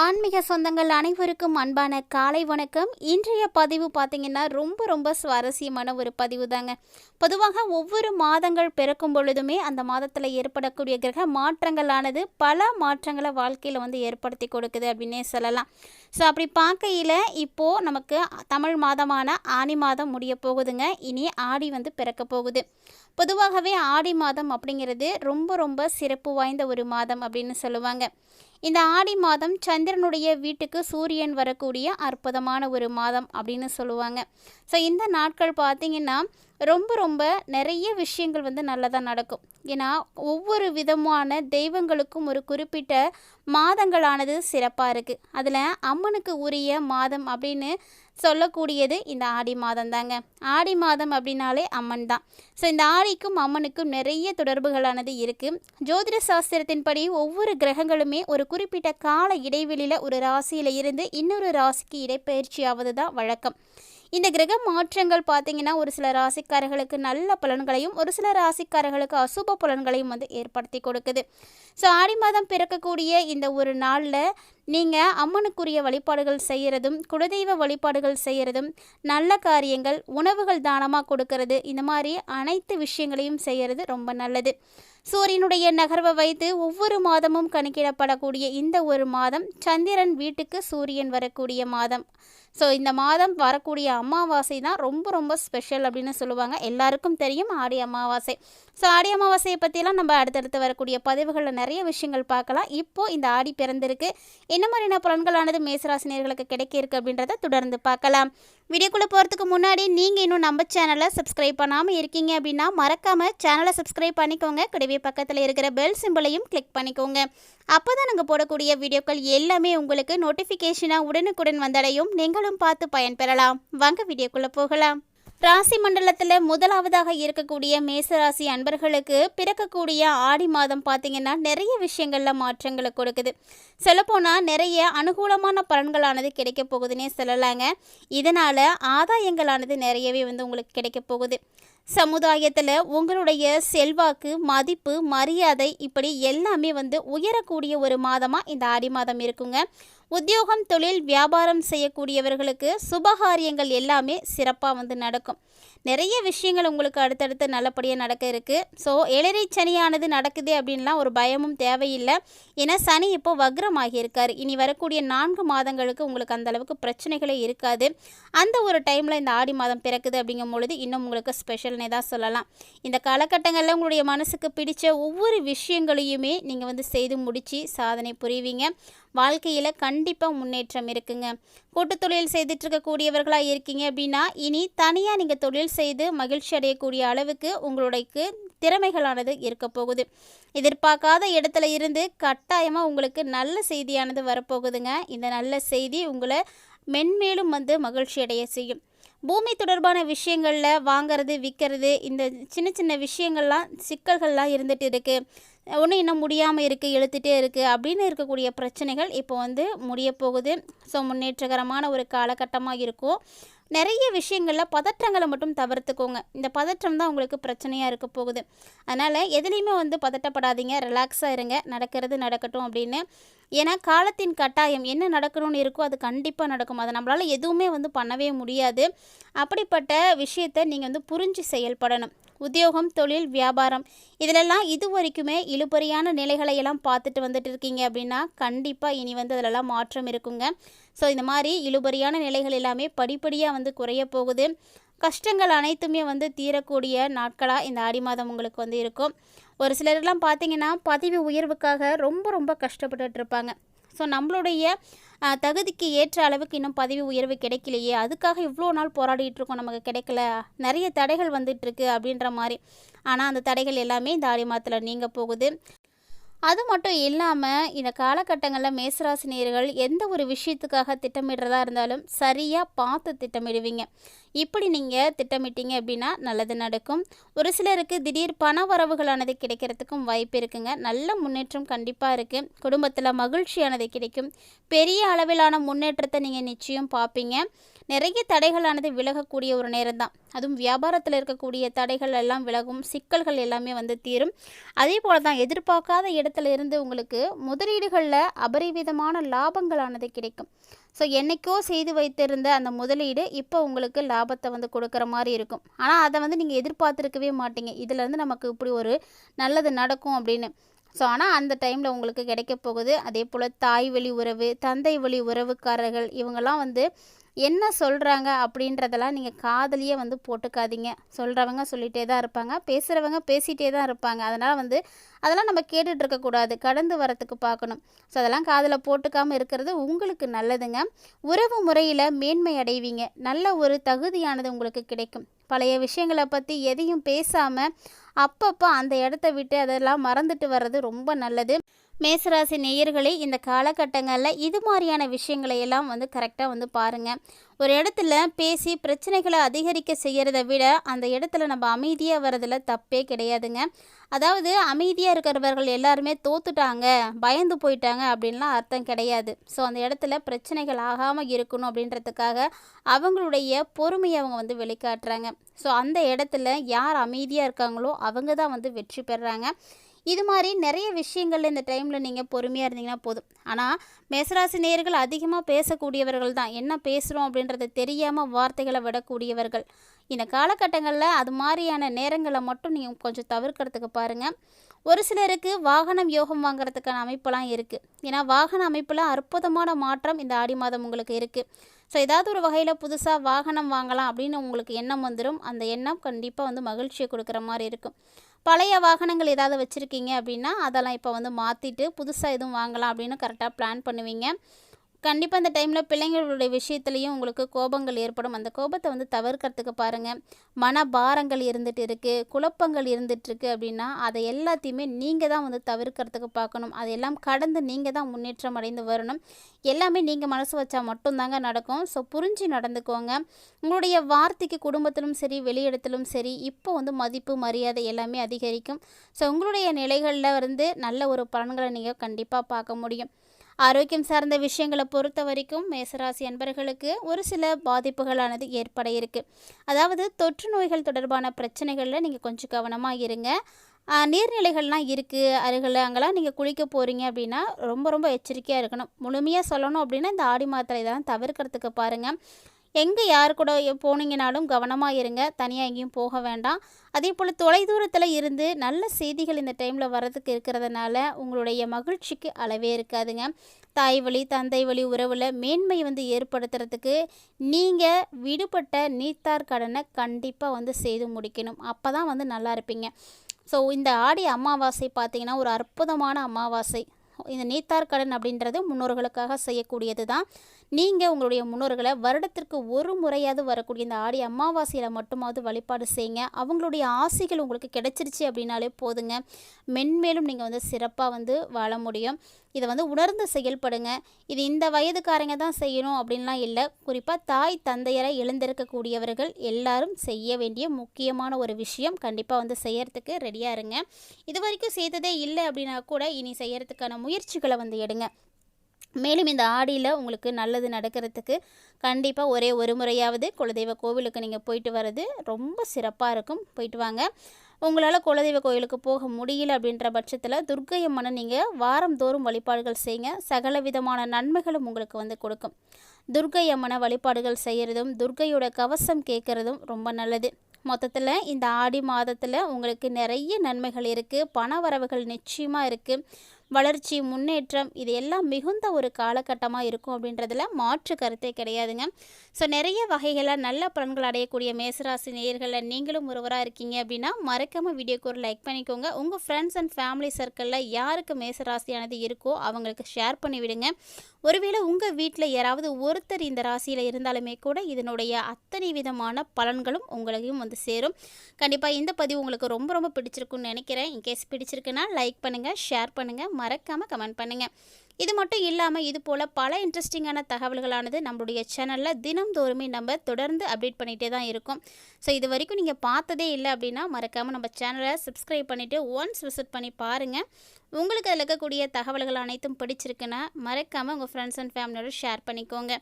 ஆன்மீக சொந்தங்கள் அனைவருக்கும் அன்பான காலை வணக்கம். இன்றைய பதிவு பார்த்திங்கன்னா ரொம்ப சுவாரஸ்யமான ஒரு பதிவு தாங்க. பொதுவாக ஒவ்வொரு மாதங்கள் பிறக்கும் பொழுதுமே அந்த மாதத்தில் ஏற்படக்கூடிய கிரக மாற்றங்களானது பல மாற்றங்களை வாழ்க்கையில் ஏற்படுத்தி கொடுக்குது அப்படின்னே சொல்லலாம். ஸோ அப்படி பார்க்கையில் இப்போது நமக்கு தமிழ் மாதமான ஆனி மாதம் முடிய போகுதுங்க. இனி ஆடி பிறக்க போகுது. பொதுவாகவே ஆடி மாதம் அப்படிங்கிறது ரொம்ப சிறப்பு வாய்ந்த ஒரு மாதம் அப்படின்னு சொல்லுவாங்க. இந்த ஆடி மாதம் சந்திரனுடைய வீட்டுக்கு சூரியன் வரக்கூடிய அற்புதமான ஒரு மாதம் அப்படின்னு சொல்லுவாங்க. ஸோ இந்த நாட்கள் பார்த்திங்கன்னா ரொம்ப நிறைய விஷயங்கள் நல்லதாக நடக்கும். ஏன்னா ஒவ்வொரு விதமான தெய்வங்களுக்கும் ஒரு குறிப்பிட்ட மாதங்களானது சிறப்பாக இருக்குது. அதில் அம்மனுக்கு உரிய மாதம் அப்படின்னு சொல்லக்கூடியது இந்த ஆடி மாதம் தாங்க. ஆடி மாதம் அப்படின்னாலே அம்மன் தான். ஸோ இந்த ஆடிக்கும் அம்மனுக்கும் நிறைய தொடர்புகளானது இருக்குது. ஜோதிட சாஸ்திரத்தின்படி ஒவ்வொரு கிரகங்களுமே ஒரு குறிப்பிட்ட கால இடைவெளியில் ஒரு ராசியில் இருந்து இன்னொரு ராசிக்கு இடப்பெயர்ச்சியாவது தான் வழக்கம். இந்த கிரக மாற்றங்கள் பார்த்திங்கன்னா ஒரு சில ராசிக்காரர்களுக்கு நல்ல பலன்களையும் ஒரு சில ராசிக்காரர்களுக்கு அசுப பலன்களையும் ஏற்படுத்தி கொடுக்குது. ஸோ ஆடி மாதம் பிறக்கக்கூடிய இந்த ஒரு நாளில் நீங்கள் அம்மனுக்குரிய வழிபாடுகள் செய்கிறதும் குலதெய்வ வழிபாடுகள் செய்கிறதும் நல்ல காரியங்கள் உணவுகள் தானமாக கொடுக்கறது இந்த மாதிரி அனைத்து விஷயங்களையும் செய்கிறது ரொம்ப நல்லது. சூரியனுடைய நகர்வை வைத்து ஒவ்வொரு மாதமும் கணக்கிடப்படக்கூடிய இந்த ஒரு மாதம் சந்திரன் வீட்டுக்கு சூரியன் வரக்கூடிய மாதம். ஸோ இந்த மாதம் வரக்கூடிய அமாவாசை தான் ரொம்ப ஸ்பெஷல் அப்படின்னு சொல்லுவாங்க. எல்லாருக்கும் தெரியும் ஆடி அமாவாசை. ஸோ ஆடி அமாவாசையை பற்றியெல்லாம் நம்ம அடுத்தடுத்து வரக்கூடிய பதிவுகளில் நிறைய விஷயங்கள் பார்க்கலாம். இப்போது இந்த ஆடி பிறந்திருக்கு, என்ன மாதிரியான பலன்களானது மேசராசினியர்களுக்கு கிடைக்க இருக்குது அப்படின்றத தொடர்ந்து பார்க்கலாம். வீடியோக்குள்ளே போகிறதுக்கு முன்னாடி நீங்கள் இன்னும் நம்ம சேனலை சப்ஸ்கிரைப் பண்ணாமல் இருக்கீங்க அப்படின்னா மறக்காமல் சேனலை சப்ஸ்கிரைப் பண்ணிக்கோங்க. கூடவே பக்கத்தில் இருக்கிற பெல் சிம்பிளையும் கிளிக் பண்ணிக்கோங்க. அப்போ தான் நாங்கள் போடக்கூடிய வீடியோக்கள் எல்லாமே உங்களுக்கு நோட்டிஃபிகேஷனாக உடனுக்குடன் வந்தடையும். நீங்களும் பார்த்து பயன்பெறலாம். வாங்க வீடியோக்குள்ளே போகலாம். ராசி மண்டலத்தில் முதலாவதாக இருக்கக்கூடிய மேசராசி அன்பர்களுக்கு பிறக்கக்கூடிய ஆடி மாதம் பார்த்திங்கன்னா நிறைய விஷயங்களில் மாற்றங்களை கொடுக்குது. சொல்லப்போனால் நிறைய அனுகூலமான பலன்களானது கிடைக்க போகுதுன்னே சொல்லலாங்க. இதனால் ஆதாயங்களானது நிறையவே உங்களுக்கு கிடைக்க போகுது. சமுதாயத்தில் உங்களுடைய செல்வாக்கு மதிப்பு மரியாதை இப்படி எல்லாமே உயரக்கூடிய ஒரு மாதமாக இந்த ஆடி மாதம் இருக்குங்க. உத்தியோகம் தொழில் வியாபாரம் செய்யக்கூடியவர்களுக்கு சுபகாரியங்கள் எல்லாமே சிறப்பாக நடக்கும். நிறைய விஷயங்கள் உங்களுக்கு அடுத்தடுத்து நல்லபடியாக நடக்க இருக்குது. ஸோ ஏழரை சனியானது நடக்குது அப்படின்லாம் ஒரு பயமும் தேவையில்லை. ஏன்னா சனி இப்போ வக்ரமாகி இருக்கார். இனி வரக்கூடிய 4 மாதங்களுக்கு உங்களுக்கு அந்தளவுக்கு பிரச்சனைகளே இருக்காது. அந்த ஒரு டைமில் இந்த ஆடி மாதம் பிறக்குது அப்படிங்கும் பொழுது இன்னும் உங்களுக்கு ஸ்பெஷல்னே தான் சொல்லலாம். இந்த காலகட்டங்களில் உங்களுடைய மனசுக்கு பிடிச்ச ஒவ்வொரு விஷயங்களையுமே நீங்கள் செய்து முடித்து சாதனை புரிவீங்க. வாழ்க்கையில் கண்டிப்பாக முன்னேற்றம் இருக்குங்க. கூட்டுத் தொழில் செய்துட்ருக்கக்கூடியவர்களாக இருக்கீங்க அப்படின்னா இனி தனியாக நீங்கள் தொழில் செய்து மகிழ்ச்சி அடையக்கூடிய அளவுக்கு உங்களுடைய திறமைகளானது இருக்க போகுது. எதிர்பார்க்காத இடத்துல இருந்து கட்டாயமாக உங்களுக்கு நல்ல செய்தியானது வரப்போகுதுங்க. இந்த நல்ல செய்தி உங்களை மென்மேலும் மகிழ்ச்சி அடைய செய்யும். பூமி தொடர்பான விஷயங்களில் வாங்கிறது விற்கிறது இந்த சின்ன விஷயங்கள்லாம் சிக்கல்கள்லாம் இருந்துகிட்டு இருக்குது. ஒன்றும் இன்னும் முடியாமல் இருக்குது, இழுத்துகிட்டே இருக்குது அப்படின்னு இருக்கக்கூடிய பிரச்சனைகள் இப்போ முடிய போகுது. ஸோ முன்னேற்றகரமான ஒரு காலகட்டமாக இருக்கும். நிறைய விஷயங்களில் பதற்றங்களை மட்டும் தவிர்த்துக்கோங்க. இந்த பதற்றம் தான் உங்களுக்கு பிரச்சனையாக இருக்க போகுது. அதனால் எதுலேயுமே பதட்டப்படாதீங்க, ரிலாக்ஸாக இருங்க. நடக்கிறது நடக்கட்டும் அப்படின்னு. ஏன்னா காலத்தின் கட்டாயம் என்ன நடக்கணும்னு இருக்கோ அது கண்டிப்பாக நடக்கும். அதை நம்மளால் எதுவுமே பண்ணவே முடியாது. அப்படிப்பட்ட விஷயத்தை நீங்கள் புரிஞ்சு செயல்படணும். உத்தியோகம் தொழில் வியாபாரம் இதிலெல்லாம் இது வரைக்குமே இழுபறியான நிலைகளை எல்லாம் பார்த்துட்டு வந்துட்டு இருக்கீங்க அப்படின்னா கண்டிப்பாக இனி அதிலெல்லாம் மாற்றம் இருக்குங்க. ஸோ இந்த மாதிரி இழுபறியான நிலைகள் எல்லாமே படிப்படியாக குறைய போகுது. கஷ்டங்கள் அனைத்துமே தீரக்கூடிய நாட்களாக இந்த ஆடி மாதம் உங்களுக்கு இருக்கும். ஒரு சிலர்லாம் பார்த்திங்கன்னா பதவி உயர்வுக்காக ரொம்ப கஷ்டப்பட்டுட்டு இருப்பாங்க. ஸோ நம்மளுடைய தகுதிக்கு ஏற்ற அளவுக்கு இன்னும் பதவி உயர்வு கிடைக்கலையே, அதுக்காக இவ்வளோ நாள் போராடிட்டு இருக்கோம், நமக்கு கிடைக்கல, நிறைய தடைகள் வந்துட்டுருக்கு அப்படின்ற மாதிரி. ஆனால் அந்த தடைகள் எல்லாமே இந்த ஆடி மாதத்தில் நீங்க போகுது. அது மட்டும் இல்லாமல் இந்த காலகட்டங்களில் மேசராசினியர்கள் எந்த ஒரு விஷயத்துக்காக திட்டமிடுறதா இருந்தாலும் சரியாக பார்த்து திட்டமிடுவீங்க. இப்படி நீங்கள் திட்டமிட்டீங்க அப்படின்னா நல்லது நடக்கும். ஒரு சிலருக்கு திடீர் பண வரவுகளானது கிடைக்கிறதுக்கும் வாய்ப்பு இருக்குங்க. நல்ல முன்னேற்றம் கண்டிப்பாக இருக்குது. குடும்பத்தில் மகிழ்ச்சியானது கிடைக்கும். பெரிய அளவிலான முன்னேற்றத்தை நீங்கள் நிச்சயம் பார்ப்பீங்க. நிறைய தடைகளானது விலகக்கூடிய ஒரு நேரம் தான். அதுவும் வியாபாரத்தில் இருக்கக்கூடிய தடைகள் எல்லாம் விலகும். சிக்கல்கள் எல்லாமே தீரும். அதே போல் தான் எதிர்பார்க்காத இடத்துல இருந்து உங்களுக்கு முதலீடுகளில் அபரிவிதமான லாபங்களானது கிடைக்கும். ஸோ என்றைக்கோ செய்து வைத்திருந்த அந்த முதலீடு இப்போ உங்களுக்கு லாபத்தை வந்து கொடுக்குற மாதிரி இருக்கும். ஆனால் அதை வந்து நீங்கள் எதிர்பார்த்துருக்கவே மாட்டீங்க, இதுலேருந்து நமக்கு இப்படி ஒரு நல்லது நடக்கும் அப்படின்னு. ஸோ ஆனால் அந்த டைமில் உங்களுக்கு கிடைக்க போகுது. அதே போல் தாய் வழி உறவு, தந்தை வழி உறவுக்காரர்கள் இவங்கெல்லாம் வந்து என்ன சொல்கிறாங்க அப்படின்றதெல்லாம் நீங்கள் காதலியே வந்து போட்டுக்காதீங்க. சொல்கிறவங்க சொல்லிகிட்டே தான் இருப்பாங்க, பேசுகிறவங்க பேசிகிட்டே தான் இருப்பாங்க. அதனால் வந்து அதெல்லாம் நம்ம கேட்டுட்டு இருக்கக்கூடாது, கடந்து வரத்துக்கு பார்க்கணும். ஸோ அதெல்லாம் காதில் போட்டுக்காமல் இருக்கிறது உங்களுக்கு நல்லதுங்க. உறவு முறையில் மேன்மை அடைவீங்க, நல்ல ஒரு தகுதியானது உங்களுக்கு கிடைக்கும். பழைய விஷயங்களை பற்றி எதையும் பேசாமல் அப்பப்போ அந்த இடத்த விட்டு அதெல்லாம் மறந்துட்டு வர்றது ரொம்ப நல்லது. மேசராசி நேயர்களே, இந்த காலகட்டங்களில் இது மாதிரியான விஷயங்களை எல்லாம் வந்து கரெக்டாக வந்து பாருங்கள். ஒரு இடத்துல பேசி பிரச்சனைகளை அதிகரிக்க செய்கிறத விட அந்த இடத்துல நம்ம அமைதியாக வர்றதில் தப்பே கிடையாதுங்க. அதாவது அமைதியாக இருக்கிறவர்கள் எல்லாருமே தோத்துட்டாங்க, பயந்து போயிட்டாங்க அப்படின்லாம் அர்த்தம் கிடையாது. ஸோ அந்த இடத்துல பிரச்சனைகள் ஆகாமல் இருக்கணும் அப்படின்றதுக்காக அவங்களுடைய பொறுமையை அவங்க வந்து வெளிக்காட்டுறாங்க. ஸோ அந்த இடத்துல யார் அமைதியாக இருக்காங்களோ அவங்க தான் வந்து வெற்றி பெறுறாங்க. இது மாதிரி நிறைய விஷயங்கள் இந்த டைமில் நீங்கள் பொறுமையாக இருந்தீங்கன்னா போதும். ஆனால் மேசராசி நேயர்கள் அதிகமாக பேசக்கூடியவர்கள் தான், என்ன பேசுகிறோம் அப்படின்றது தெரியாமல் வார்த்தைகளை விடக்கூடியவர்கள். இந்த காலகட்டங்களில் அது மாதிரியான நேரங்களை மட்டும் நீங்கள் கொஞ்சம் தவிர்க்கிறதுக்கு பாருங்கள். ஒரு சிலருக்கு வாகனம் யோகம் வாங்குறதுக்கான அமைப்பெல்லாம் இருக்குது. ஏன்னா வாகன அமைப்பில் அற்புதமான மாற்றம் இந்த ஆடி மாதம் உங்களுக்கு இருக்குது. ஸோ ஏதாவது ஒரு வகையில் புதுசாக வாகனம் வாங்கலாம் அப்படின்னு உங்களுக்கு எண்ணம் வந்துடும். அந்த எண்ணம் கண்டிப்பாக வந்து மகிழ்ச்சியை கொடுக்குற மாதிரி இருக்கும். பழைய வாகனங்கள் ஏதாவது வச்சுருக்கீங்க அப்படின்னா அதெல்லாம் இப்போ வந்து மாற்றிட்டு புதுசாக எதுவும் வாங்கலாம் அப்படின்னு கரெக்டாக பிளான் பண்ணுவீங்க. கண்டிப்பாக இந்த டைமில் பிள்ளைங்களுடைய விஷயத்துலையும் உங்களுக்கு கோபங்கள் ஏற்படும். அந்த கோபத்தை வந்து தவிர்க்கிறதுக்கு பாருங்கள். மனபாரங்கள் இருந்துகிட்டு இருக்குது, குழப்பங்கள் இருந்துகிட்ருக்கு அப்படின்னா அதை எல்லாத்தையுமே நீங்கள் தான் வந்து தவிர்க்கிறதுக்கு பார்க்கணும். அதையெல்லாம் கடந்து நீங்கள் தான் முன்னேற்றம் அடைந்து வரணும். எல்லாமே நீங்கள் மனசு வச்சா மட்டும்தாங்க நடக்கும். ஸோ புரிஞ்சு நடந்துக்கோங்க. உங்களுடைய வார்த்தைக்கு குடும்பத்திலும் சரி வெளியிடத்திலும் சரி இப்போ வந்து மதிப்பு மரியாதை எல்லாமே அதிகரிக்கும். ஸோ உங்களுடைய நிலைகளில் வந்து நல்ல ஒரு பலன்களை நீங்கள் கண்டிப்பாக பார்க்க முடியும். ஆரோக்கியம் சார்ந்த விஷயங்களை பொறுத்த வரைக்கும் மேசராசி அன்பர்களுக்கு ஒரு சில பாதிப்புகளானது ஏற்பட இருக்குது. அதாவது தொற்று நோய்கள் தொடர்பான பிரச்சனைகளில் நீங்கள் கொஞ்சம் கவனமாக இருங்க. நீர்நிலைகள்லாம் இருக்குது அருகில், அங்கெல்லாம் நீங்கள் குளிக்க போகிறீங்க அப்படின்னா ரொம்ப ரொம்ப எச்சரிக்கையாக இருக்கணும். முழுமையாக சொல்லணும் அப்படின்னா இந்த ஆடி மாதத்தில் இதெல்லாம் தவிர்க்கிறதுக்கு பாருங்கள். எங்கே யார் கூட போனீங்கனாலும் கவனமாக இருங்க, தனியாக எங்கேயும் போக வேண்டாம். அதே போல் தொலைதூரத்தில் இருந்து நல்ல செய்திகள் இந்த டைமில் வர்றதுக்கு இருக்கிறதுனால உங்களுடைய மகிழ்ச்சிக்கு அளவே இருக்காதுங்க. தாய் வழி தந்தை வழி உறவில் மேன்மை வந்து ஏற்படுத்துறதுக்கு நீங்கள் விடுபட்ட நீத்தார் கடனை கண்டிப்பாக வந்து செய்து முடிக்கணும். அப்போ தான் வந்து நல்லா இருப்பீங்க. ஸோ இந்த ஆடி அமாவாசை பார்த்திங்கன்னா ஒரு அற்புதமான அமாவாசை. இந்த நீத்தார் கடன் அப்படின்றது முன்னோர்களுக்காக செய்யக்கூடியது தான். நீங்கள் உங்களுடைய முன்னோர்களை வருடத்திற்கு ஒரு முறையாவது வரக்கூடிய இந்த ஆடி அமாவாசையில் மட்டுமாவது வழிபாடு செய்யுங்க. அவங்களுடைய ஆசைகள் உங்களுக்கு கிடைச்சிருச்சு அப்படின்னாலே போதுங்க, மென்மேலும் நீங்கள் வந்து சிறப்பாக வந்து வாழ முடியும். இதை வந்து உணர்ந்து செயல்படுங்க. இது இந்த வயதுக்காரங்க தான் செய்யணும் அப்படின்லாம் இல்லை. குறிப்பாக தாய் தந்தையரை எழுந்திருக்கக்கூடியவர்கள் எல்லாரும் செய்ய வேண்டிய முக்கியமான ஒரு விஷயம். கண்டிப்பாக வந்து செய்யறதுக்கு ரெடியாக இருங்க. இது வரைக்கும் செய்ததே இல்லை அப்படின்னா கூட இனி செய்யறதுக்கான முயற்சிகளை வந்து எடுங்க. மேலும் இந்த ஆடியில் உங்களுக்கு நல்லது நடக்கிறதுக்கு கண்டிப்பாக ஒரே ஒரு முறையாவது குலதெய்வ கோவிலுக்கு நீங்கள் போயிட்டு வர்றது ரொம்ப சிறப்பாக இருக்கும். போயிட்டு வாங்க. உங்களால் குலதெய்வ கோயிலுக்கு போக முடியல அப்படின்ற பட்சத்தில் துர்க்கை அம்மனை நீங்கள் வாரந்தோறும் வழிபாடுகள் செய்யுங்க. சகல விதமான நன்மைகளும் உங்களுக்கு வந்து கொடுக்கும். துர்க்கை அம்மனை வழிபாடுகள் செய்கிறதும் துர்க்கையோட கவசம் கேட்குறதும் ரொம்ப நல்லது. மொத்தத்தில் இந்த ஆடி மாதத்தில் உங்களுக்கு நிறைய நன்மைகள் இருக்குது. பண வரவுகள் நிச்சயமாக இருக்குது. வளர்ச்சி முன்னேற்றம் இது எல்லாம் மிகுந்த ஒரு காலகட்டமாக இருக்கும் அப்படின்றதுல மாற்று கருத்தே கிடையாதுங்க. ஸோ நிறைய வகைகளில் நல்ல பலன்கள் அடையக்கூடிய மேசராசி நேயர்களில் நீங்களும் ஒருவராக இருக்கீங்க அப்படின்னா மறக்காமல் வீடியோக்கு ஒரு லைக் பண்ணிக்கோங்க. உங்கள் ஃப்ரெண்ட்ஸ் அண்ட் ஃபேமிலி சர்க்கிளில் யாருக்கு மேசராசியானது இருக்கோ அவங்களுக்கு ஷேர் பண்ணிவிடுங்க. ஒருவேளை உங்கள் வீட்டில் யாராவது ஒருத்தர் இந்த ராசியில் இருந்தாலுமே கூட இதனுடைய அத்தனை விதமான பலன்களும் உங்களையும் வந்து சேரும். கண்டிப்பாக இந்த பதிவு உங்களுக்கு ரொம்ப ரொம்ப பிடிச்சிருக்குன்னு நினைக்கிறேன். இன்கேஸ் பிடிச்சிருக்குன்னா லைக் பண்ணுங்கள், ஷேர் பண்ணுங்கள், மறக்காமல் கமெண்ட் பண்ணுங்கள். இது மட்டும் இல்லாமல் இது போல் பல இன்ட்ரெஸ்டிங்கான தகவல்களானது நம்மளுடைய சேனலில் தினம்தோறுமே நம்ம தொடர்ந்து அப்டேட் பண்ணிகிட்டே தான் இருக்கும். ஸோ இது வரைக்கும் நீங்கள் பார்த்ததே இல்லை அப்படின்னா மறக்காமல் நம்ம சேனலை சப்ஸ்கிரைப் பண்ணிவிட்டு ஒன்ஸ் விசிட் பண்ணி பாருங்கள். உங்களுக்கு அதில் இருக்கக்கூடிய தகவல்கள் அனைத்தும் பிடிச்சிருக்குன்னா மறக்காமல் உங்கள் ஃப்ரெண்ட்ஸ் அண்ட் ஃபேமிலியோட ஷேர் பண்ணிக்கோங்க.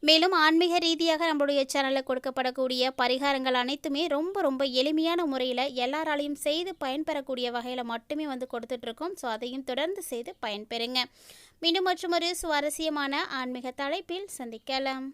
மேலும் ஆன்மீக ரீதியாக நம்மளுடைய சேனலில் கொடுக்கப்படக்கூடிய பரிகாரங்கள் அனைத்துமே ரொம்ப ரொம்ப எளிமையான முறையில் எல்லாராலையும் செய்து பயன்பெறக்கூடிய வகையில் மட்டுமே வந்து கொடுத்துட்ருக்கோம். ஸோ அதையும் தொடர்ந்து செய்து பயன்பெறுங்க. மீண்டும் மற்றொரு சுவாரஸ்யமான ஆன்மீக தலைப்பில் சந்திக்கலாம்.